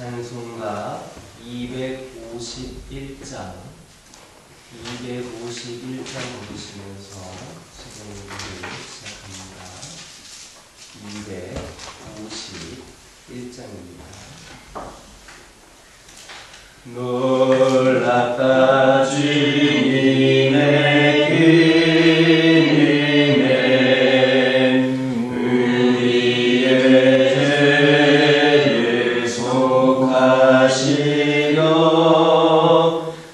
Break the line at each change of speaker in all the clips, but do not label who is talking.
찬송가 251장 부르시면서 시간을 시작합니다. 251장입니다. 놀랍다 주님의 기름에 우리의 죄를 속하시려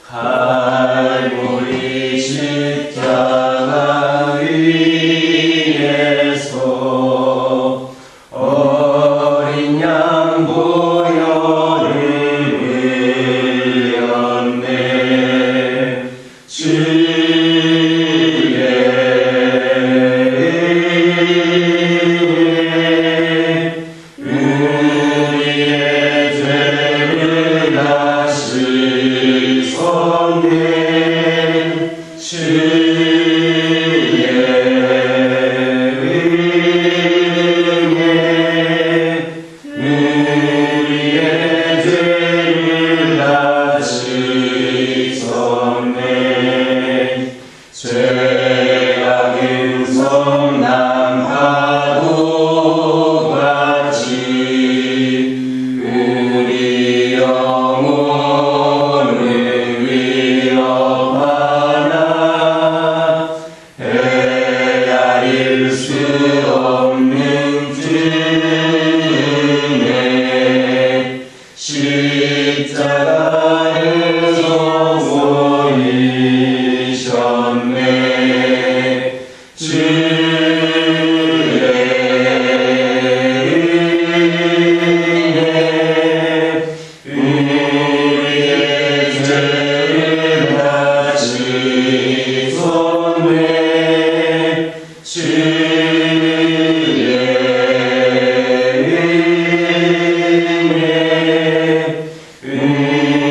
갈보리 십자가 위에서 어린 양 보혈을 흘렸네. 우리의 죄를 다 씻었네. 우리의 죄를 다 씻었네. 죄악은 성난 파도같이 우리 영혼을 위협하나 헤아릴 수 없는 주님의 십자가에서 보이셨네. 우리의 죄를 다 씻었네.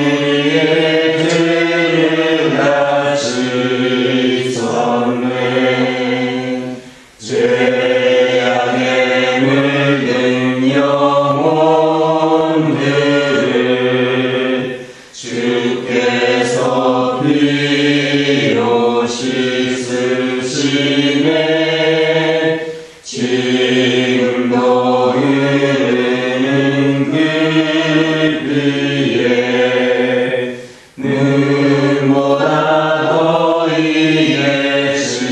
우리의 죄를 다 씻었네. 죄악에 물든 영혼들을 주께서 피로 씻으시네. 지금도 흐르는 그 피에 눈보다 더 이에 씻으라.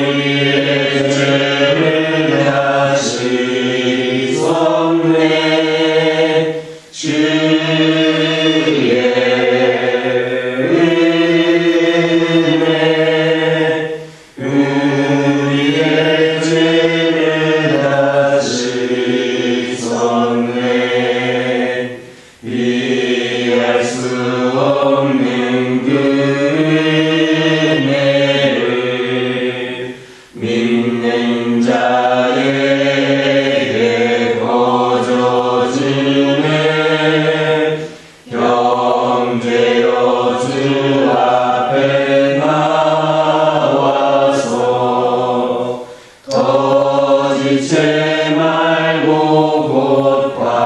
우리의 죄를 다 씻었네. 우리의 죄를 다 씻었네. 이해할 수 없는 그 은혜를 믿는 자에게 거저주네. 형제여 주 앞에 나와서 더 지체 말고 곧 받으라.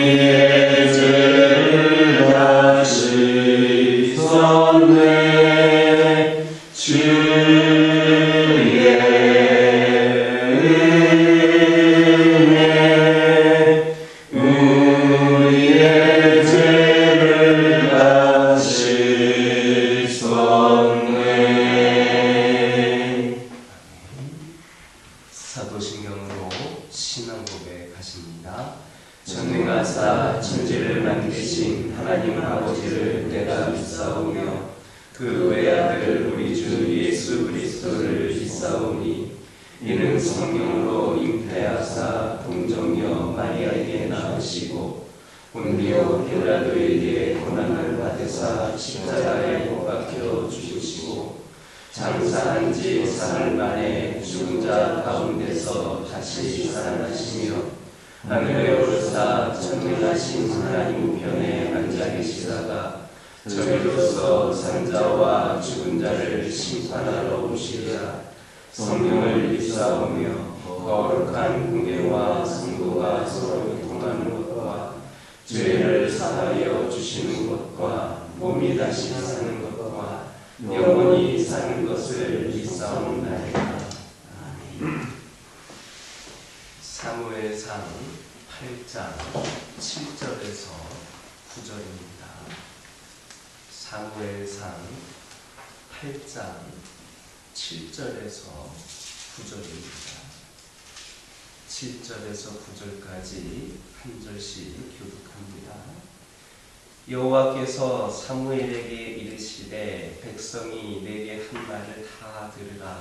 우리의 죄를 다 씻었네. 우리의 죄를 다 씻었네. 사도신경으로 신앙 고백하십니다. 전능하사 천지를 만드신 하나님 아버지를 내가 믿사오며 그 외아들 우리 주 예수 그리스도를 믿사오니 이는 성령으로 잉태하사 동정녀 마리아에게 낳으시고 본디오 빌라도에게 고난을 받으사 십자가에 못 박혀 죽으시고 장사한 지 사흘 만에 죽은 자 가운데서 다시 살아나시며 하늘에 오르사 전능하신 하나님 우편에 앉아 계시다가 저리로서 산자와 죽은 자를 심판하러 오시리라. 성령을 입사오며 거룩한 공예와 성도가 서로 통하는 것과 죄를 사하여 주시는 것과 몸이 다시 사는 것과 영원히 사는 것을 입사옵나이다. 사무엘상 8장 7절에서 9절입니다. 사무엘상 8장 7절에서 9절입니다. 7절에서 9절까지 한 절씩 교독합니다. 여호와께서 사무엘에게 이르시되 백성이 내게 한 말을 다 들으라.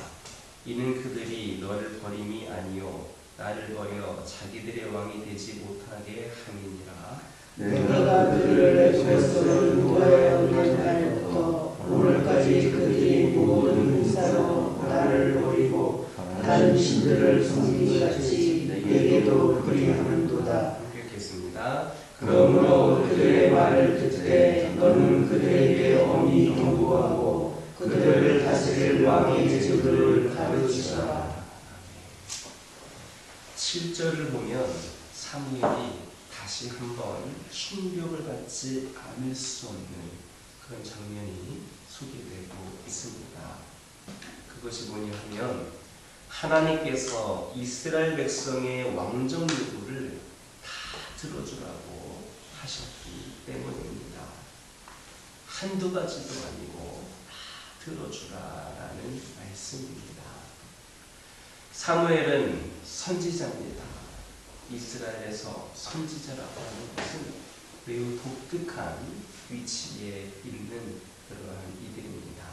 이는 그들이 너를 버림이 아니요 나를 버려 자기들의 왕이 되지 못하게 함이니라.
내가 그들을 에베소로 인도하여 낸 날부터 오늘까지 그들이 모든 의사로 나를 버리고 다른 신들을 섬기같이 내게도 그리하는도다.
읽겠습니다.
그러므로 그들의 말을 듣되 너는 그들에게 엄히 경고하고 그들을 다스릴 왕의 제도를 가르치라.
7절을 보면 사무엘이 다시 한번 충격을 받지 않을 수 없는 그런 장면이 소개되고 있습니다. 그것이 뭐냐 하면 하나님께서 이스라엘 백성의 왕정 요구를 다 들어주라고 하셨기 때문입니다. 한두 가지도 아니고 다 들어주라라는 말씀입니다. 사무엘은 선지자입니다. 이스라엘에서 선지자라고 하는 것은 매우 독특한 위치에 있는 그러한 이들입니다.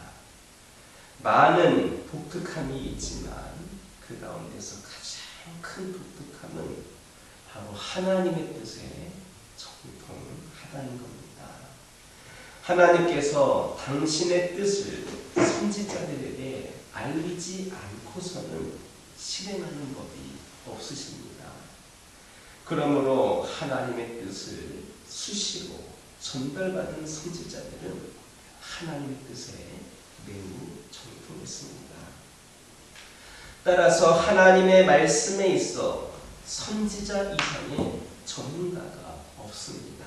많은 독특함이 있지만 그 가운데서 가장 큰 독특함은 바로 하나님의 뜻에 정통하다는 겁니다. 하나님께서 당신의 뜻을 선지자들에게 알리지 않고서는 실행하는 법이 없으십니다. 그러므로 하나님의 뜻을 수시로 전달받은 선지자들은 하나님의 뜻에 매우 정통했습니다. 따라서 하나님의 말씀에 있어 선지자 이상의 전문가가 없습니다.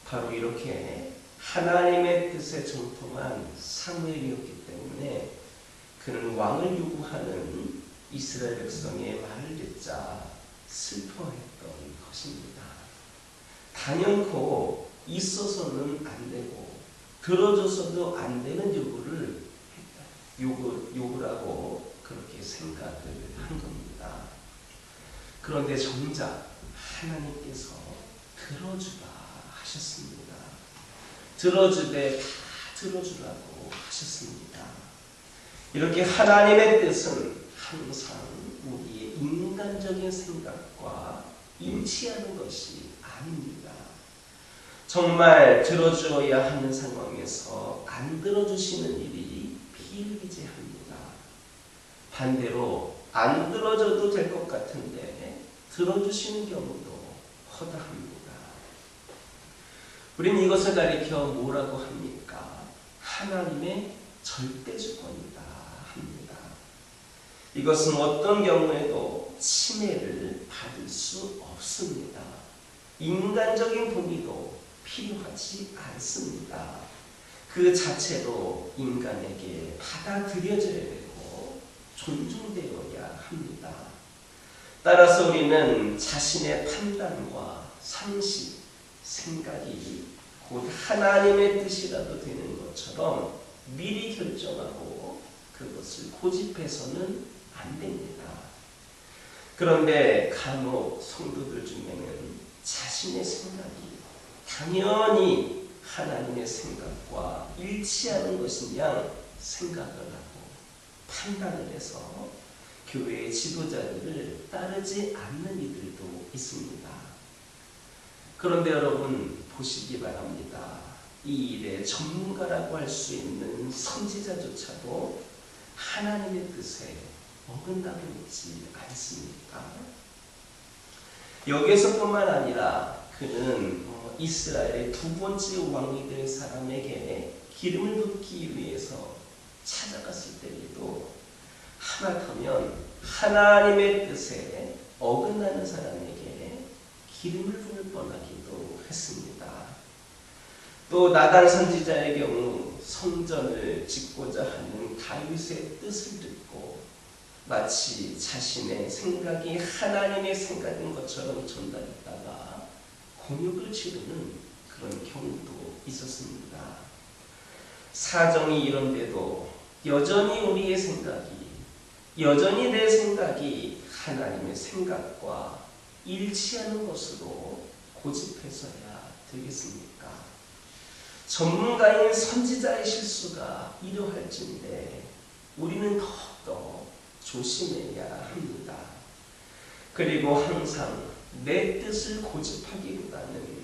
바로 이렇게 하나님의 뜻에 정통한 사무엘이었기 때문에 그는 왕을 요구하는 이스라엘 백성의 말을 듣자 슬퍼했던 것입니다. 단연코 있어서는 안 되고 들어줘서도 안 되는 요구라고 그렇게 생각을 한 겁니다. 그런데 정작 하나님께서 들어주라 하셨습니다. 들어주되 다 들어주라고 하셨습니다. 이렇게 하나님의 뜻은 항상 우리의 인간적인 생각과 일치하는 것이 아닙니다. 정말 들어주어야 하는 상황에서 안 들어주시는 일이 비일비재합니다. 반대로 안 들어줘도 될 것 같은데 들어주시는 경우도 허다합니다. 우리는 이것을 가리켜 뭐라고 합니까? 하나님의 절대주권이다 합니다. 이것은 어떤 경우에도 침해를 받을 수 없습니다. 인간적인 동의도 필요하지 않습니다. 그 자체로 인간에게 받아들여져야 되고 존중되어야 합니다. 따라서 우리는 자신의 판단과 상식, 생각이 곧 하나님의 뜻이라도 되는 것처럼 미리 결정하고 그것을 고집해서는 안 됩니다. 그런데 간혹 성도들 중에는 자신의 생각이 당연히 하나님의 생각과 일치하는 것이냐 생각을 하고 판단을 해서 교회의 지도자들을 따르지 않는 이들도 있습니다. 그런데 여러분 보시기 바랍니다. 이 일의 전문가라고 할 수 있는 선지자조차도 하나님의 뜻에 어긋나고 있지 않습니까? 여기서뿐만 아니라 그는 이스라엘의 두 번째 왕이 될 사람에게 기름을 붓기 위해서 찾아갔을 때에도 하마터면 하나님의 뜻에 어긋나는 사람에게 기름을 부을 뻔하기도 했습니다. 또 나단 선지자의 경우 성전을 짓고자 하는 다윗의 뜻을 듣고 마치 자신의 생각이 하나님의 생각인 것처럼 전달했다가 곤욕을 치르는 그런 경우도 있었습니다. 사정이 이런데도 여전히 우리의 생각이, 여전히 내 생각이 하나님의 생각과 일치하는 것으로 고집해서야 되겠습니까? 전문가인 선지자의 실수가 이러할진데 우리는 더욱더 조심해야 합니다. 그리고 항상 내 뜻을 고집하기보다는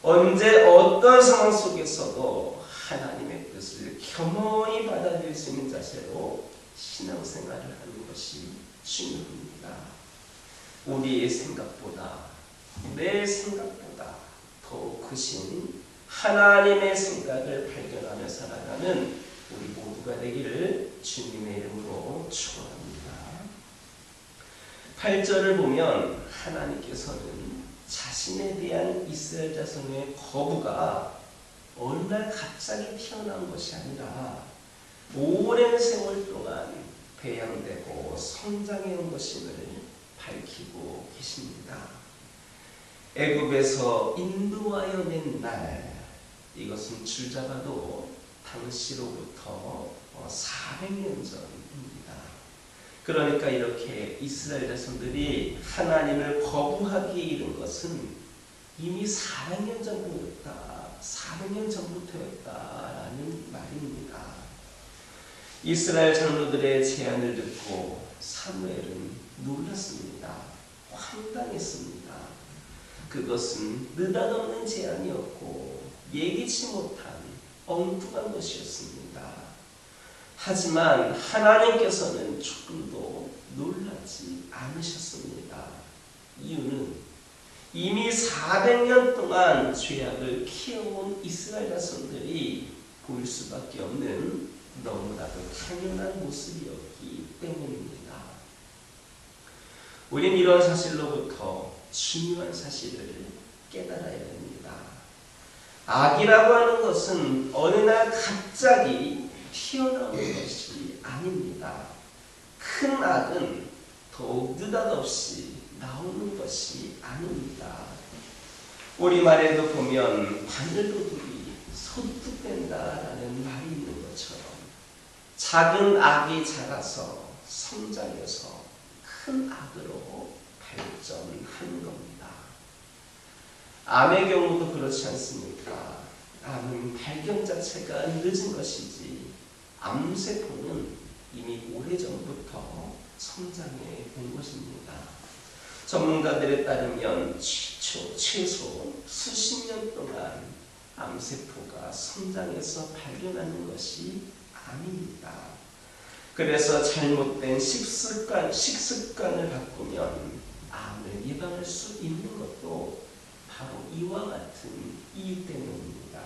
언제 어떤 상황 속에서도 하나님의 뜻을 겸허히 받아들일 수 있는 자세로 신앙생활을 하는 것이 중요합니다. 우리의 생각보다, 내 생각보다 더 크신 하나님의 생각을 발견하며 살아가는 우리 모두가 되기를 주님의 이름으로 축원합니다. 8절을 보면 하나님께서는 자신에 대한 이스라엘 자손의 거부가 어느 날 갑자기 튀어나온 것이 아니라 오랜 세월 동안 배양되고 성장해온 것임을 밝히고 계십니다. 애굽에서 인도하여 낸 날, 이것은 줄잡아도 당시로부터 400년 전입니다. 그러니까 이렇게 이스라엘 자손들이 하나님을 거부하기에 이른 것은 이미 400년 전부터였다. 400년 전부터였다라는 말입니다. 이스라엘 장로들의 제안을 듣고 사무엘은 놀랐습니다. 황당했습니다. 그것은 느닷없는 제안이었고 예기치 못한 엉뚱한 것이었습니다. 하지만 하나님께서는 조금도 놀라지 않으셨습니다. 이유는 이미 400년 동안 죄악을 키워온 이스라엘 자손들이 보일 수밖에 없는 너무나도 당연한 모습이었기 때문입니다. 우린 이런 사실로부터 중요한 사실을 깨달아야 됩니다. 악이라고 하는 것은 어느 날 갑자기 튀어나오는 것이 아닙니다. 큰 악은 더욱 느닷없이 나오는 것이 아닙니다. 우리말에도 보면 바늘도둑이 손톱된다라는 말이 있는 것처럼 작은 악이 자라서 성장해서 큰 악으로 발전하는 겁니다. 암의 경우도 그렇지 않습니까? 암은 발견 자체가 늦은 것이지 암세포는 이미 오래전부터 성장해 온 것입니다. 전문가들에 따르면 최소 수십 년 동안 암세포가 성장해서 발견하는 것이 암입니다. 그래서 잘못된 식습관을 바꾸면 암을 예방할 수 있는 것도 바로 이와 같은 이유 때문입니다.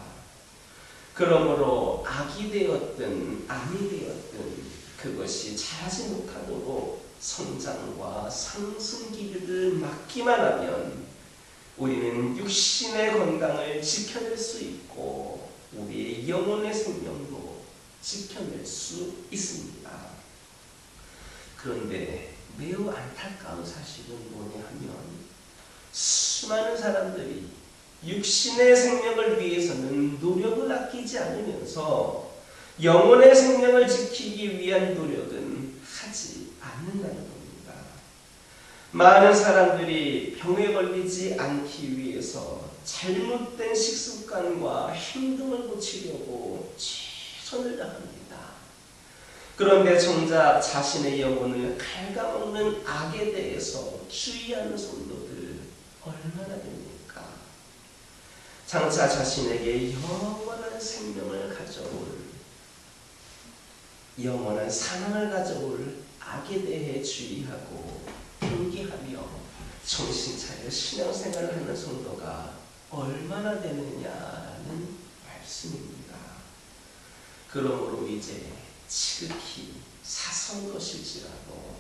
그러므로 악이 되었든 암이 되었든 그것이 자라지 못하도록 성장과 상승기를 막기만 하면 우리는 육신의 건강을 지켜낼 수 있고 우리의 영혼의 생명도 지켜낼 수 있습니다. 그런데 매우 안타까운 사실은 뭐냐 하면 수많은 사람들이 육신의 생명을 위해서는 노력을 아끼지 않으면서 영혼의 생명을 지키기 위한 노력은 하지 않는다는 겁니다. 많은 사람들이 병에 걸리지 않기 위해서 잘못된 식습관과 행동을 고치려고 최선을 다합니다. 그런데 정작 자신의 영혼을 갉아먹는 악에 대해서 주의하는 성도들 얼마나 됩니까? 장차 자신에게 영원한 생명을 가져올, 영원한 사랑을 가져올 악에 대해 주의하고 경계하며 정신 차려 신앙생활을 하는 성도가 얼마나 되느냐는 말씀입니다. 그러므로 이제 지극히 사소한 것일지라도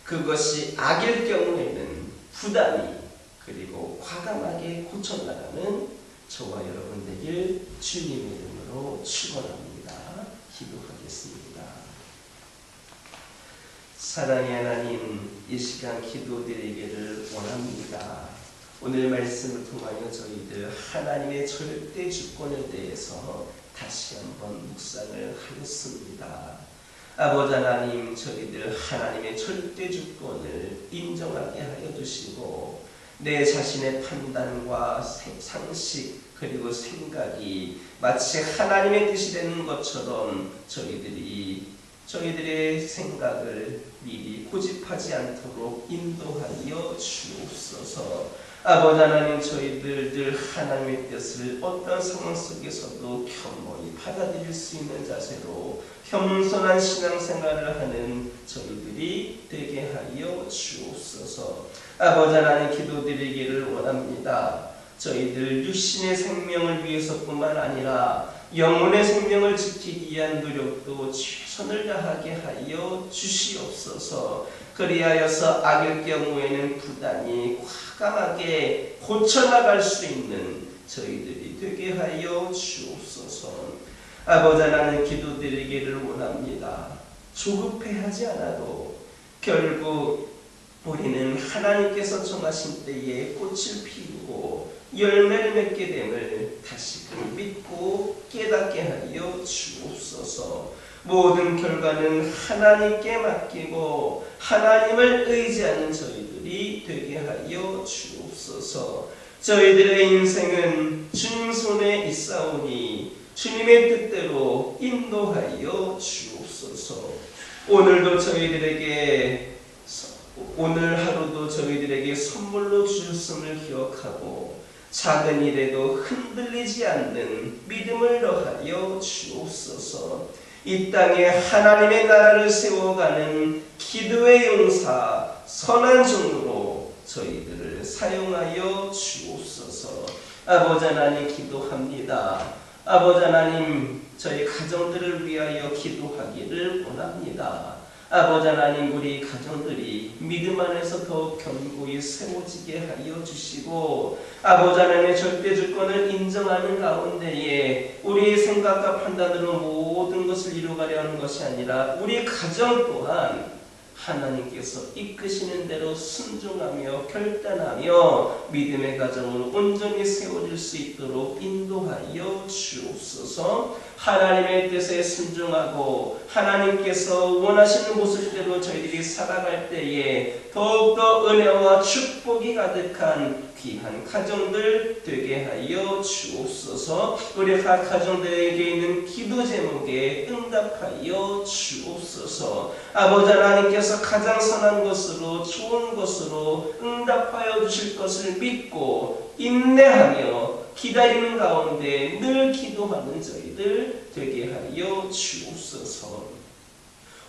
그것이 악일 경우에는 부단히 그리고 과감하게 고쳐나가는 저와 여러분 되길 주님의 이름으로 축원합니다. 기도하겠습니다. 사랑의 하나님, 이 시간 기도드리기를 원합니다. 오늘 말씀을 통하여 저희들 하나님의 절대 주권에 대해서 다시 한번 묵상을 하였습니다. 아버지 하나님, 저희들 하나님의 절대 주권을 인정하게 하여 주시고 내 자신의 판단과 상식 그리고 생각이 마치 하나님의 뜻이 되는 것처럼 저희들의 생각을 미리 고집하지 않도록 인도하여 주옵소서. 아버지 하나님, 저희들 늘 하나님의 뜻을 어떤 상황 속에서도 겸허히 받아들일 수 있는 자세로 겸손한 신앙생활을 하는 저희들이 되게 하여 주옵소서. 아버지 하나님, 기도드리기를 원합니다. 저희들 육신의 생명을 위해서뿐만 아니라 영혼의 생명을 지키기 위한 노력도 최선을 다하게 하여 주시옵소서. 그리하여서 악일 경우에는 부단히 과감하게 고쳐나갈 수 있는 저희들이 되게 하여 주옵소서. 아버지 하나님, 기도드리기를 원합니다. 조급해하지 않아도 결국 우리는 하나님께서 정하신 때에 꽃을 피우고 열매를 맺게 됨을 다시금 믿고 깨닫게 하여 주옵소서. 모든 결과는 하나님께 맡기고 하나님을 의지하는 저희들이 되게 하여 주옵소서. 저희들의 인생은 주님 손에 있사오니 주님의 뜻대로 인도하여 주옵소서. 오늘 하루도 저희들에게 선물로 주셨음을 기억하고 작은 일에도 흔들리지 않는 믿음을 더하여 주옵소서. 이 땅에 하나님의 나라를 세워가는 기도의 용사, 선한 종으로 저희들을 사용하여 주옵소서. 아버지 하나님, 기도합니다. 아버지 하나님, 저희 가정들을 위하여 기도하기를 원합니다. 아버지 하나님, 우리 가정들이 믿음 안에서 더욱 견고히 세워지게 하여 주시고 아버지 하나님의 절대 주권을 인정하는 가운데에 우리의 생각과 판단으로 모든 것을 이루가려 하는 것이 아니라 우리 가정 또한 하나님께서 이끄시는 대로 순종하며 결단하며 믿음의 가정을 온전히 세워질 수 있도록 인도하여 주옵소서. 하나님의 뜻에 순종하고 하나님께서 원하시는 모습대로 저희들이 살아갈 때에 더욱더 은혜와 축복이 가득한 귀한 가정들 되게 하여 주옵소서. 우리 각 가정들에게 있는 기도 제목에 응답하여 주옵소서. 아버지 하나님께서 가장 선한 것으로 좋은 것으로 응답하여 주실 것을 믿고 인내하며 기다리는 가운데 늘 기도하는 저희들 되게 하여 주옵소서.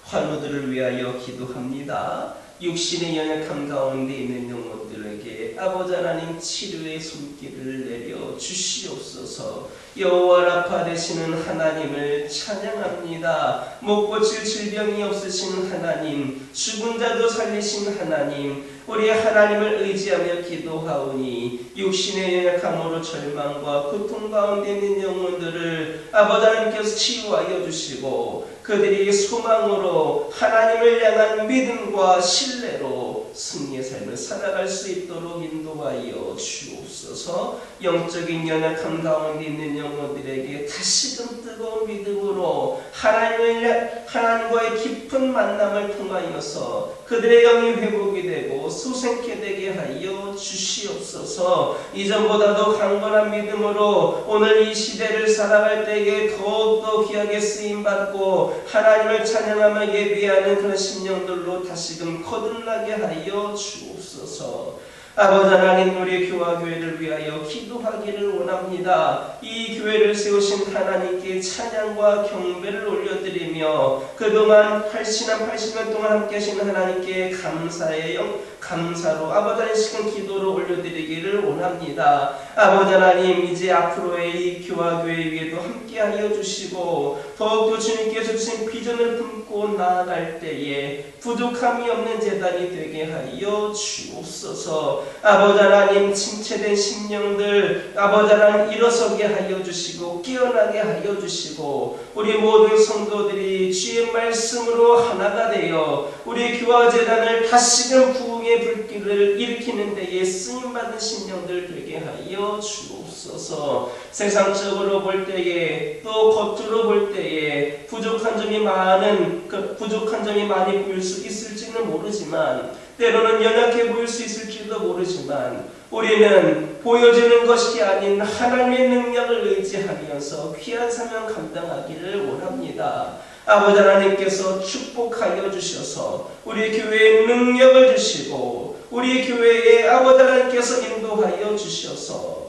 환우들을 위하여 기도합니다. 육신의 연약함 가운데 있는 영혼들에게 아버지 하나님 치료의 손길을 내려 주시옵소서. 여호와 라파 되시는 하나님을 찬양합니다. 못 고칠 질병이 없으신 하나님, 죽은 자도 살리신 하나님, 우리 하나님을 의지하며 기도하오니 육신의 연약함으로 절망과 고통 가운데 있는 영혼들을 아버지 하나님께서 치유하여 주시고 그들이 소망으로 하나님을 향한 믿음과 신뢰로 승리의 삶을 살아갈 수 있도록 인도하여 주옵소서. 영적인 연약함 가운데 있는 영혼들에게 다시금 뜨거운 믿음으로 하나님과의 깊은 만남을 통하여서 그들의 영이 회복이 되고 소생케 되게 하여 주시옵소서. 이전보다도 강건한 믿음으로 오늘 이 시대를 살아갈 때에 더욱더 귀하게 쓰임받고 하나님을 찬양하며 예배하는 그런 심령들로 다시금 거듭나게 하여 주옵소서. 아버지 하나님, 우리 교화교회를 위하여 기도하기를 원합니다. 이 교회를 세우신 하나님께 찬양과 경배를 올려드리며 그동안 80년 동안 함께 하신 하나님께 감사로 아버지 하나님 시간 기도로 올려드리기를 원합니다. 아버지 하나님, 이제 앞으로의 이 교화교회 위에도 함께하여 주시고 더욱더 주님께서 주신 비전을 품고 나아갈 때에 부족함이 없는 제단이 되게 하여 주옵소서. 아버지 하나님, 침체된 심령들 아버지 하나님 일어서게 하여 주시고 깨어나게 하여 주시고 우리 모든 성도들이 주의 말씀으로 하나가 되어 우리 교화재단을 다시금 부흥의 불길을 일으키는 데에 쓰임받은 심령들 되게 하여 주옵소서. 세상적으로 볼 때에 또 겉으로 볼 때에 부족한 점이 많이 보일 수 있을지는 모르지만 때로는 연약해 보일 수 있을지도 모르지만 우리는 보여지는 것이 아닌 하나님의 능력을 의지하면서 귀한 사명 감당하기를 원합니다. 아버지 하나님께서 축복하여 주셔서 우리 교회에 능력을 주시고 우리 교회에 아버지 하나님께서 인도하여 주셔서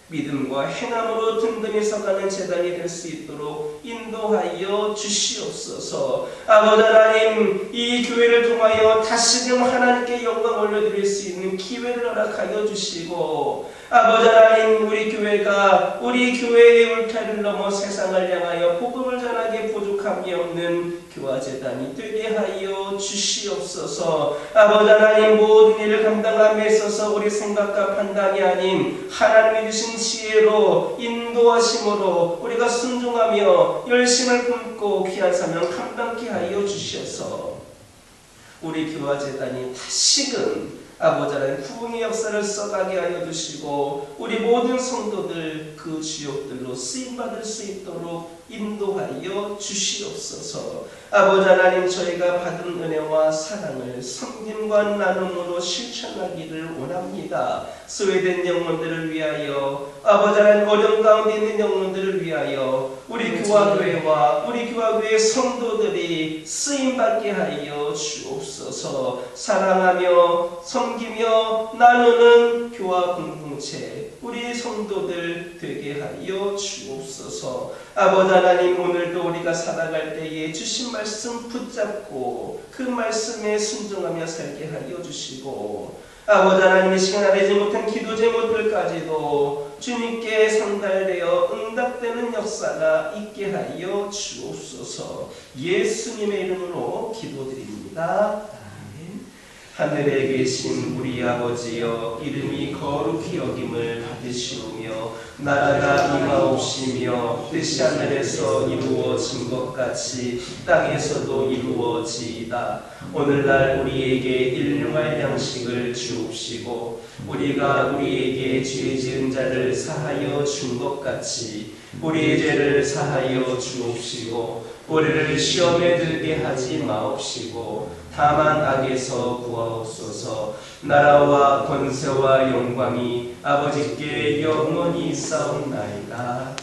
믿음과 행함으로 든든히 서가는 재단이 될 수 있도록 인도하여 주시옵소서. 아버지 하나님, 이 교회를 통하여 다시금 하나님께 영광 올려드릴 수 있는 기회를 허락하여 주시고 아버지 하나님, 우리 교회가 우리 교회의 울타리를 넘어 세상을 향하여 복음을 전하기에 부족함이 없는 교화재단이 되게 하여 주시옵소서. 아버지 하나님, 모든 일을 감당함에 있어서 우리 생각과 판단이 아닌 하나님이 주신 지혜로 인도하심으로 우리가 순종하며 열심을 품고 귀한 사명 감당케 하여 주셔서 우리 교화재단이 다시금 아버지 하나님 부흥의 역사를 써가게 하여 주시고 우리 모든 성도들 그 주역들로 쓰임받을 수 있도록 인도하여 주시옵소서. 아버지 하나님, 저희가 받은 은혜와 사랑을 섬김과 나눔으로 실천하기를 원합니다. 소외된 영혼들을 위하여 아버지 하나님, 어려운 가운데 있는 영혼들을 위하여 우리 교화교회와 우리 교화교회 성도들이 쓰임받게 하여 주옵소서. 사랑하며 섬기며 나누는 교화 공동체 우리 성도들 되게 하여 주옵소서. 아버지 하나님, 오늘도 우리가 살아갈 때에 주신 말씀 붙잡고 그 말씀에 순종하며 살게 하여 주시고 아버지 하나님, 이 시간 아뢰지 못한 기도 제목들까지도 주님께 상달되어 응답되는 역사가 있게 하여 주옵소서. 예수님의 이름으로 기도드립니다. 하늘에 계신 우리 아버지여, 이름이 거룩히 여김을 받으시오며 나라가 임하옵시며 뜻이 하늘에서 이루어진 것 같이 땅에서도 이루어지이다. 오늘날 우리에게 일용할 양식을 주옵시고 우리가 우리에게 죄 지은 자를 사하여 준 것 같이 우리의 죄를 사하여 주옵시고 우리를 시험에 들게 하지 마옵시고 다만 악에서 구하옵소서. 나라와 권세와 영광이 아버지께 영원히 있사옵나이다.